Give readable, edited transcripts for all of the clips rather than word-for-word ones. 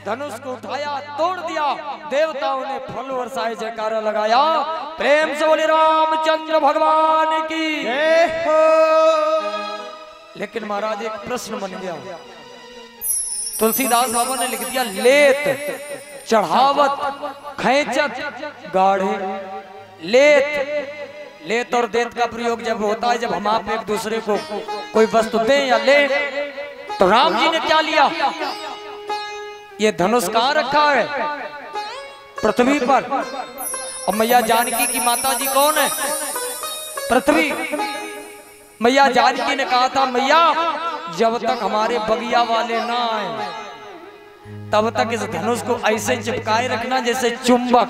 धनुष को उठाया, तोड़ दिया। देवताओं ने फल वर्षाए, जयकारा लगाया। प्रेम से बोले रामचंद्र भगवान की जय हो। लेकिन महाराज एक प्रश्न बन गया। तुलसीदास बाबा ने लिख दिया लेत चढ़ावत खैचत गाढ़े। लेत और देत का प्रयोग जब होता है, जब हम आप एक दूसरे को कोई वस्तु दें या ले, तो राम जी ने क्या लिया? ये धनुष कहाँ रखा है? पृथ्वी पर। और मैया जानकी की माता जी कौन है? पृथ्वी। मैया जानकी ने कहा था, मैया जब तक हमारे बगिया वाले ना आए तब तक इस धनुष को ऐसे चिपकाए रखना जैसे चुंबक।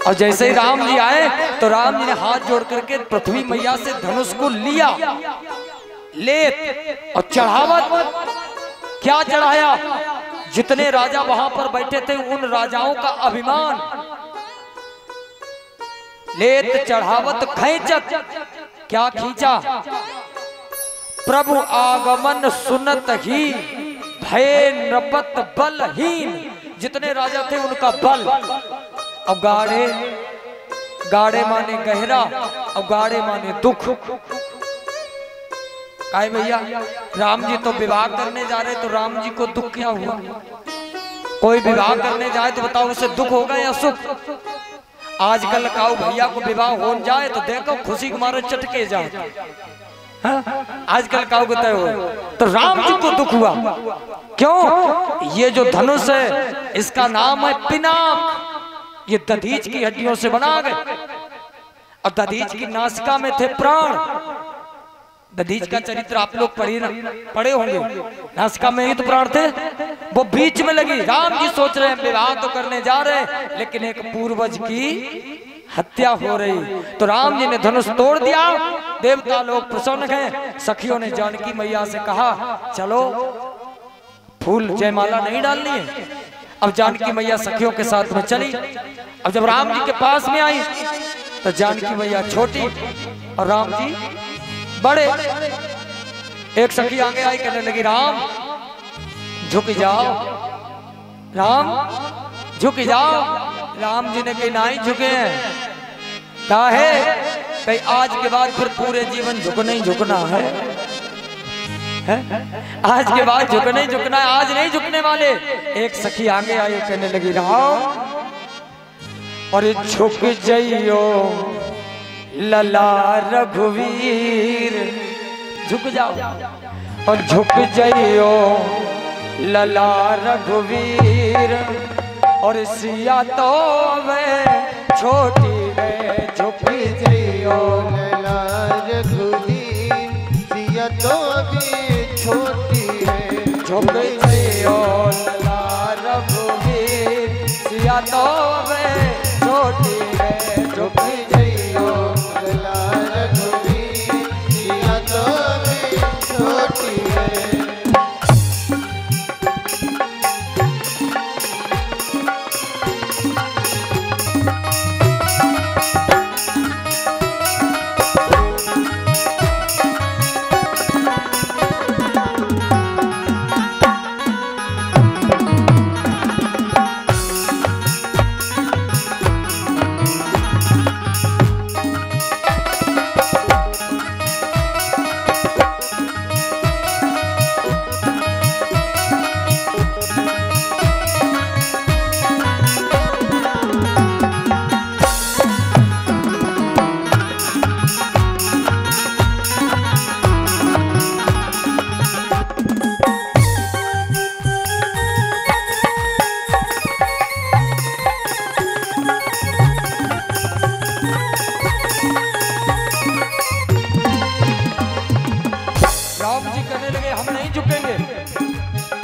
और जैसे ही राम जी आए तो राम जी ने हाथ जोड़ करके पृथ्वी मैया से धनुष को लिया, लेत और चढ़ावत। क्या चढ़ाया? जितने राजा वहां पर बैठे थे उन राजाओं का अभिमान। लेत चढ़ावत खैचत, क्या खींचा? प्रभु आगमन सुनत ही भय नृपत बलहीन। जितने राजा थे उनका बल। अब गाढ़े, गाढ़े माने गहरा, अब गाढ़े माने दुख। काहे भैया, राम जी तो विवाह करने जा रहे, तो राम जी को दुख क्या हुआ? कोई विवाह करने जाए तो बताओ उसे दुख होगा या सुख? आजकल काऊ भैया को विवाह हो जाए तो देखो खुशी के मारे चटके जाए। आजकल काऊ को तय हो, तो राम जी को दुख हुआ। क्यों? ये जो धनुष है इसका नाम है पिनाक। ये दधीच की हड्डियों से बना गए। और दधीच की नासिका में थे प्राण। दधीच का चरित्र आप लोग पढ़े होंगे। नासिका में ही तो प्राण थे, वो बीच में लगी। राम जी सोच रहे हैं विवाह तो करने जा रहे हैं, लेकिन एक पूर्वज की हत्या हो रही। तो राम जी ने धनुष तोड़ दिया। देवता लोग प्रसन्न हैं। सखियों ने जानकी मैया से कहा, चलो फूल जयमाला नहीं डालनी है। अब जानकी मैया सखियों के साथ में चली। अब जब राम जी के पास में आई तो जानकी मैया छोटी और राम जी बड़े। एक सखी आगे आई, कहने लगी, राम झुक जाओ, राम झुक जाओ। राम जी ने कही नहीं झुके हैं। कहा है कहीं आज के बाद फिर पूरे जीवन झुकना ही झुकना है। आज के बाद झुकना ही झुकना है, आज नहीं झुकने वाले। एक सखी आगे आई, कहने लगी, राम और झुक जाइयो लला रघुवीर। झुक जाओ और झुक जाइयो लला रघुवीर। और सिया तो वे छोटी वे झुक जाइयो लला रघुवीर। सिया तो भी छोटी है, झुक जाइयो लला रघुवीर। सिया तो वे छोटी वे झुक जाइयो लला रघुवीर। सिया तो भी छोटी है।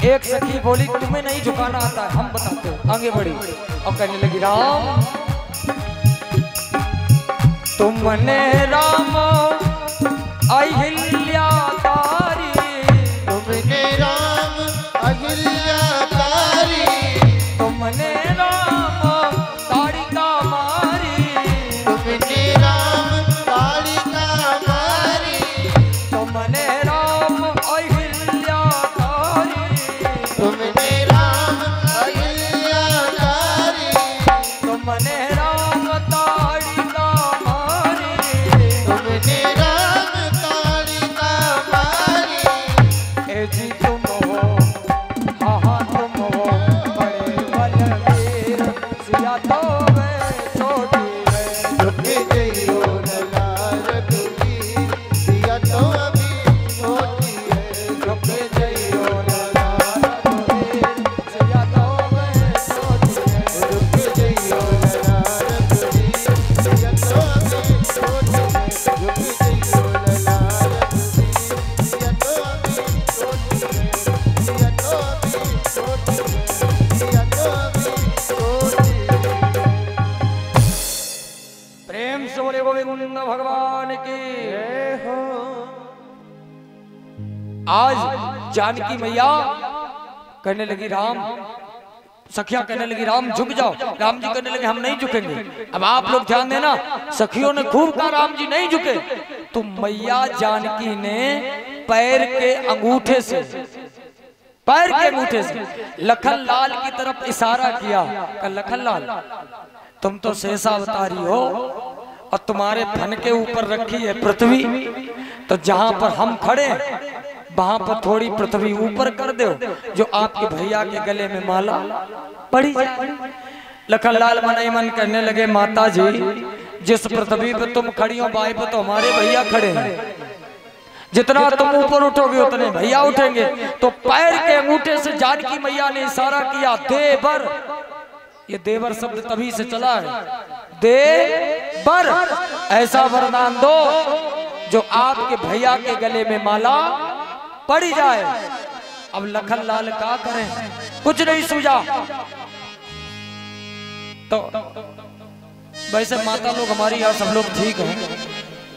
एक सखी बोली, तुम्हें नहीं झुकाना आता है, हम बताते हो। आगे बढ़ी और कहने लगी, राम तुमने राम अहिल्या तारी। तुमने राम अहिल्या तारी। तुमने राम ताड़िका मारी। तुमने राम ताड़िका मारी। तुमने राम अहिल्या तारी। तुमने राम दिया तो भी सोच प्रेम से बोले गोविंद भगवान की। हो। आज जानकी मैया कहने लगी राम, सखिया कहने लगी राम झुक जाओ। राम जी कहने लगे हम नहीं झुकेंगे। अब आप लोग ध्यान देना, सखियों ने खूब कहा राम जी नहीं झुके, तो मैया जानकी ने पैर के अंगूठे से लखन लाल की तरफ इशारा किया। लखन लाल तुम तो शेषा अवतारी हो और तुम्हारे फन के ऊपर रखी है पृथ्वी, तो जहां पर हम खड़े हैं वहां पर थोड़ी पृथ्वी ऊपर कर दो, जो आपके भैया के गले में माला पड़ी जाए। लखनलाल मन ही मन कहने लगे माता जी, जिस पृथ्वी पे तुम खड़ी हो बाई पे तो हमारे भैया खड़े हैं, जितना तुम ऊपर उठोगे उतने भैया उठेंगे। तो पैर के अंगूठे से जानकी मैया ने इशारा किया देवर। ये देवर शब्द तभी से चला है, देवर ऐसा वरदान दो जो आपके भैया के गले में माला पड़ी जाए। अब लखन लाल क्या करें, कुछ नहीं सूझा। तो वैसे माता लोग हमारी यहाँ सब लोग ठीक हैं,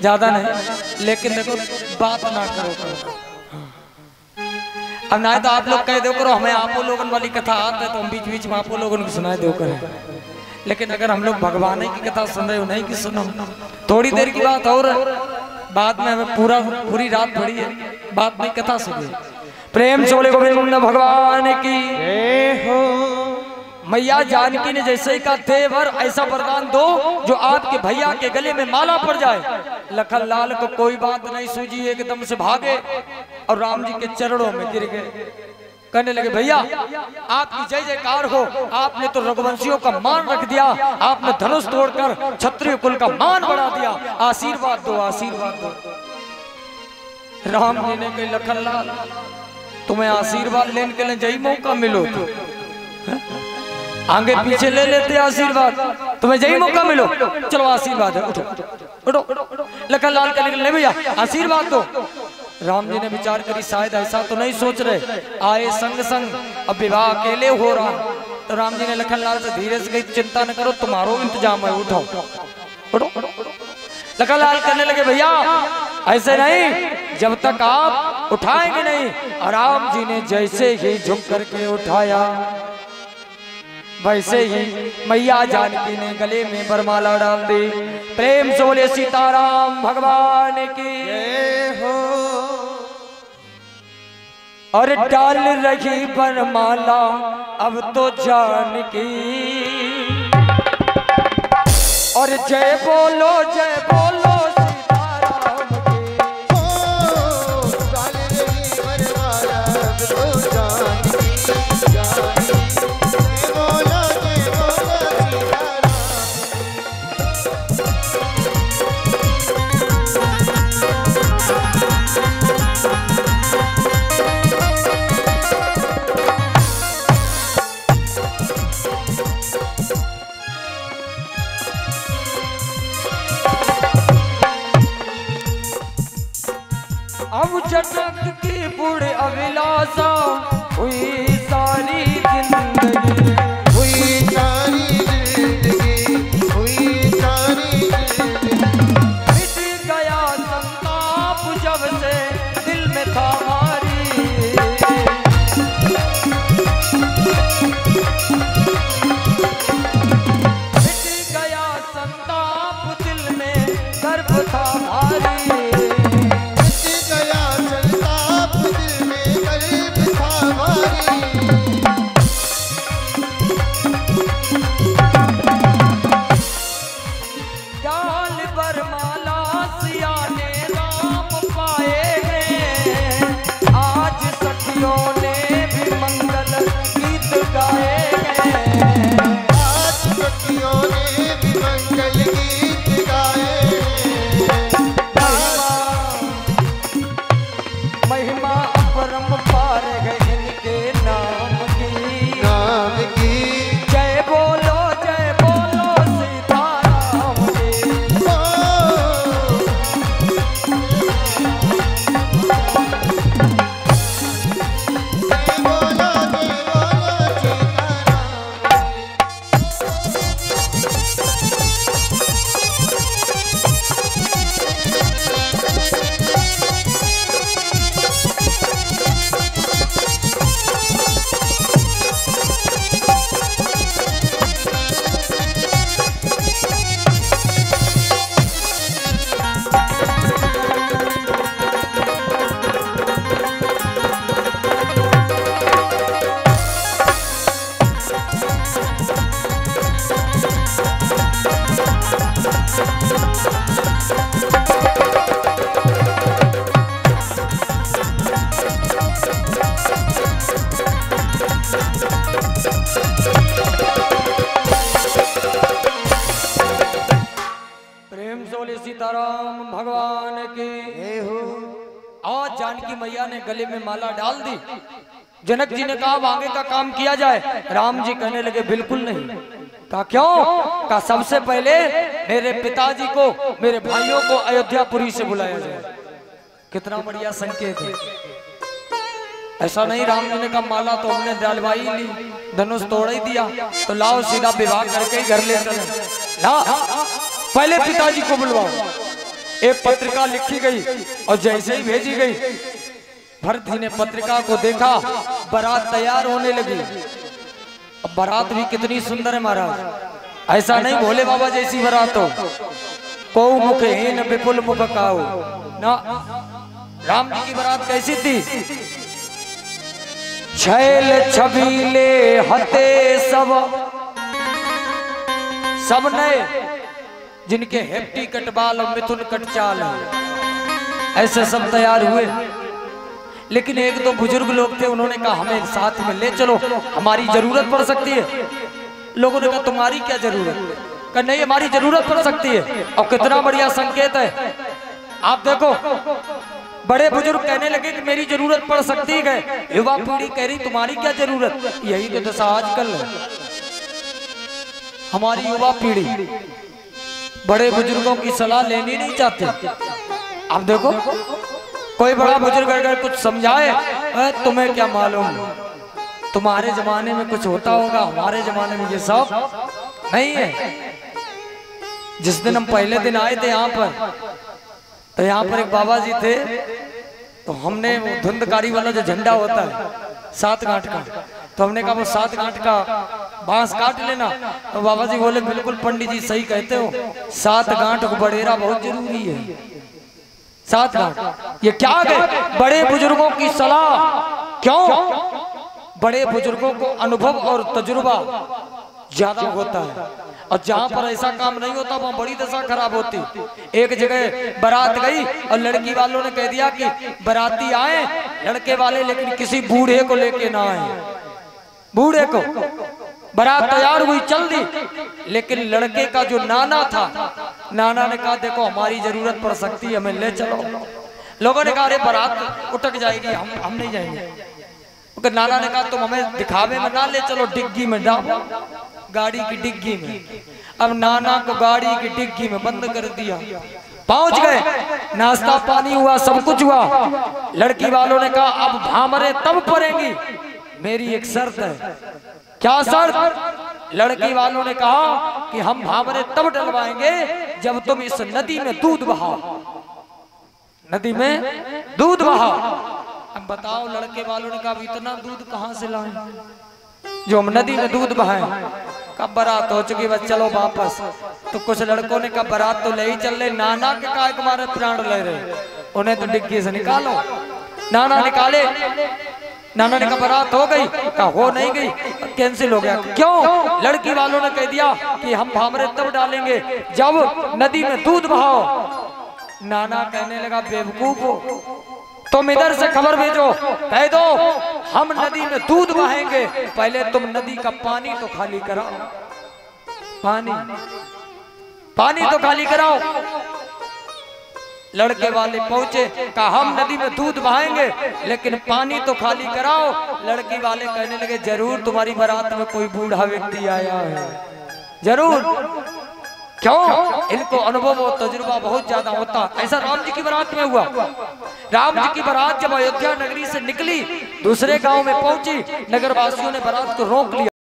ज्यादा नहीं, लेकिन देखो बात ना करो। अब ना तो आप लोग कह दो करो हमें आपो लोगन वाली कथा आते तो हम बीच बीच में आपो लोगन को सुनाए दो करें। लेकिन अगर हम लोग भगवान की कथा सुन रहे हो नहीं कि सुनो, थोड़ी देर की बात और बाद में हमें पूरी रात पड़ी है, बात नहीं कथा सुनिए। प्रेम से बोले गोविंद भगवान की। हो। मैया जानकी ने जैसे ही कहा देवर ऐसा वरदान दो जो आपके भैया के गले में माला पड़ जाए। लखन लाल को कोई बात नहीं सूझी, एकदम से भागे और राम जी के चरणों में गिर गए। कहने लगे भैया आपकी जय जयकार हो, आपने तो रघुवंशियों का मान रख दिया, आपने धनुष तोड़कर क्षत्रिय कुल का मान बढ़ा दिया, आशीर्वाद दो आशीर्वाद दो। राम जी ने कहा लखन लाल तुम्हें आशीर्वाद लेने के लिए जय मौका मिलो तो आगे पीछे ले लेते आशीर्वाद, तुम्हें यही मौका मिलो, चलो आशीर्वाद है, उठो उठो। लखन लाल कहने लगे भैया आशीर्वाद दो। राम जी ने विचार करी शायद ऐसा तो नहीं सोच रहे, आए संग संग अब विवाह अकेले हो रहा। तो राम जी ने लखन लाल से धीरे से कही चिंता न करो तुम्हारो इंतजाम है, उठो उठो। लखन लाल कहने लगे भैया ऐसे नहीं, जब तक आप उठाएंगे नहीं। और राम जी ने जैसे ही झुक करके उठाया वैसे ही मैया जानकी ने गले में वरमाला डाल दी। प्रेम से बोले सीताराम भगवान की। हो। और डाल रही वरमाला अब तो जानकी, और जय बोलो सीताराम की। हो। डाल रही वरमाला अब तो जानकी, जानकी। जय बोलो सीताराम। अब जनक की बुढ़ अभिलाषा हुई सारी जिंदगी, हुई सारी जिंदगी, हुई सारी जिंदगी। मिट गया संताप जब से दिल में था हमारी। मिट गया संताप दिल में गर्व था भारी। गया चलता प्रेम सोले सीताराम भगवान की। आज जानकी मैया ने गले में माला डाल दी। जनक जी ने कहा अब आगे का काम किया जाए। राम जी कहने लगे बिल्कुल नहीं। कहा क्यों? कहा सबसे पहले मेरे पिताजी को, मेरे भाइयों को अयोध्यापुरी से बुलाया जाए। कितना बढ़िया संकेत है। ऐसा नहीं राम जी ने कहा माला तो हमने डालवाई ली, धनुष तोड़ ही दिया, तो लाओ सीधा विवाह करके ही घर ले चले। ना, पहले पिताजी को बुलवाओ। एक पत्रिका लिखी गई और जैसे ही भेजी गई, भरत जी ने पत्रिका को देखा, बारात तैयार होने लगी। अब बारात भी कितनी सुंदर है महाराज। ऐसा नहीं भोले बाबा जैसी बारात हो, को मुख हीन विपुल मुख काऊ ना। राम जी की बारात कैसी थी? छैल छबीले हते सब नए, जिनके हेप्टी कटबाल और मिथुन कट चाल है, ऐसे सब तैयार हुए। लेकिन एक दो बुजुर्ग लोग थे, उन्होंने कहा हमें साथ में ले चलो, हमारी जरूरत पड़ सकती है। लोगों ने कहा तुम्हारी क्या जरूरत? कहा नहीं हमारी जरूरत पड़ सकती है। और कितना बढ़िया संकेत है। आप देखो बड़े बुजुर्ग कहने लगे कि मेरी जरूरत पड़ सकती है, युवा पीढ़ी कह रही तुम्हारी क्या जरूरत। यही तो दशा आजकल है। हमारी युवा पीढ़ी बड़े बुजुर्गों की सलाह लेनी नहीं चाहती। आप देखो कोई बड़ा बुजुर्ग अगर कुछ समझाए, तुम्हें क्या मालूम, तुम्हारे जमाने में कुछ होता होगा, हमारे जमाने में ये सब नहीं है। जिस दिन हम पहले दिन आए थे यहाँ पर, तो यहाँ पर एक बाबा जी थे, तो हमने वो धुंधकारी वाला जो झंडा होता है 7 गांठ का, तो हमने कहा वो 7 गांठ का बांस काट लेना। तो बाबा जी बोले बिल्कुल पंडित जी सही कहते हो, 7 गांठ को बड़ेरा बहुत जरूरी है। 7 गांठ ये क्या गए? बड़े बुजुर्गों की सलाह। क्यों? बड़े बुजुर्गों को अनुभव और तजुर्बा ज्यादा होता है, और जहाँ पर ऐसा काम नहीं होता वहाँ बड़ी दशा खराब होती। एक जगह बारात गई और लड़की वालों ने कह दिया कि बाराती आए लड़के वाले, लेकिन किसी बूढ़े को लेके ना आए। बूढ़े को, बारात तैयार हुई चल दी, लेकिन लड़के का जो नाना था, नाना ने कहा देखो हमारी जरूरत पड़ सकती है, हमें ले चलो। लोगों ने कहा अरे बारात उठक जाएगी, हम नहीं जाएंगे। नाना ने कहा तुम हमें दिखावे में ना ले चलो, डिग्गी में डालो, गाड़ी की डिग्गी में। अब नाना को गाड़ी की डिग्गी में बंद कर दिया। पहुंच गए, नाश्ता पानी हुआ, सब कुछ हुआ। लड़की वालों ने कहा अब भामरे तब पड़ेंगी, मेरी एक शर्त है। क्या शर्त? लड़की वालों ने कहा कि हम भामरे तब डलवाएंगे जब तुम इस नदी में दूध बहाओ। नदी में दूध बहाओ। अब बताओ, लड़के वालों ने कहा इतना दूध कहाँ से लाएं जो हम नदी में दूध बहाएं। कब बारात हो चुकी, बस चलो वापस। तो कुछ लड़कों ने कहा बारात तो ले ही चल रहे, नाना के काय तुम्हारे प्राण ले रहे, उन्हें तो डिग्गी से निकालो। नाना निकाले। नाना ने कहा बारात हो गई? कहा हो नहीं गई, कैंसिल हो गया। क्यों? लड़की वालों ने कह दिया कि हम भामरे तब डालेंगे जब नदी में दूध बहाओ। नाना कहने लगा बेवकूफ हो, तुम इधर से खबर भेजो, कह दो हम नदी में दूध बहाएंगे, पहले तुम नदी का पानी तो खाली कराओ। पानी तो खाली कराओ। लड़के वाले पहुंचे, कहा हम नदी में दूध बहाएंगे लेकिन पानी तो खाली कराओ। लड़की वाले कहने लगे जरूर तुम्हारी बारात में कोई बूढ़ा व्यक्ति आया है, जरूर। क्यों? इनको अनुभव और तजुर्बा बहुत ज्यादा होता। ऐसा राम जी की बारात में हुआ। राम जी की बारात जब अयोध्या नगरी से निकली, दूसरे गांव में पहुंची, नगर वासियों ने बारात को रोक लिया।